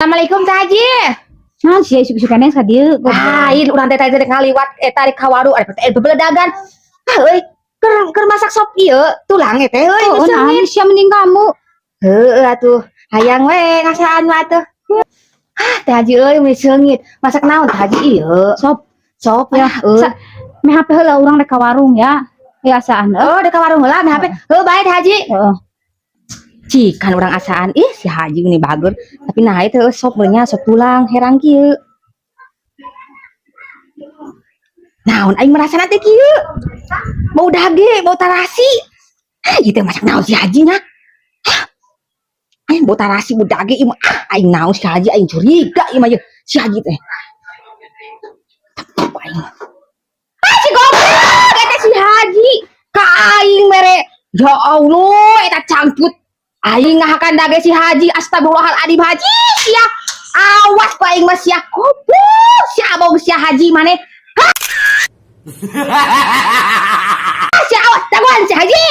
Assalamualaikum Cak Haji. Nah, si suka-sukane ka dieu. Lain urang teh tadi ngaliwat eta rek ka warung ada bebeledagan. Euy, keur masak sop ieu tulang teh euy Oh, nah, disengit. sia mending kamu. Heueuh atuh, hayang we ngasaan mah atuh. Teh Haji euy meni seungit. Masak naon Teh Haji ieu? Sop Ya, euy. meh HP heula urang rek ka warung ya. Biasaan Oh, dek ka warung heula meh HP. Heuh bae Teh Haji. Heeh. Cikan urang asaan ih si Haji ini bager. Tapi nah itu sop beulnya sop tulang herang kieu. Naon aing merasa teh kieu? Bau dage, bau tarasi. Ieu teh masak naon si Haji nya? Aing bau tarasi, bau dage ieu aing naon si Haji aing curiga ieu mah ye. Si Haji teh. Aing. Si goblok eta si Haji. Ka aing mere. Ya Allah, eta cangcut. Aing ngahakan dage si Haji, astagfirullahaladzim Haji sia. Awas ku aing mah sia goblok. Si abong sia Haji maneh. Sia awas, daguan si Haji.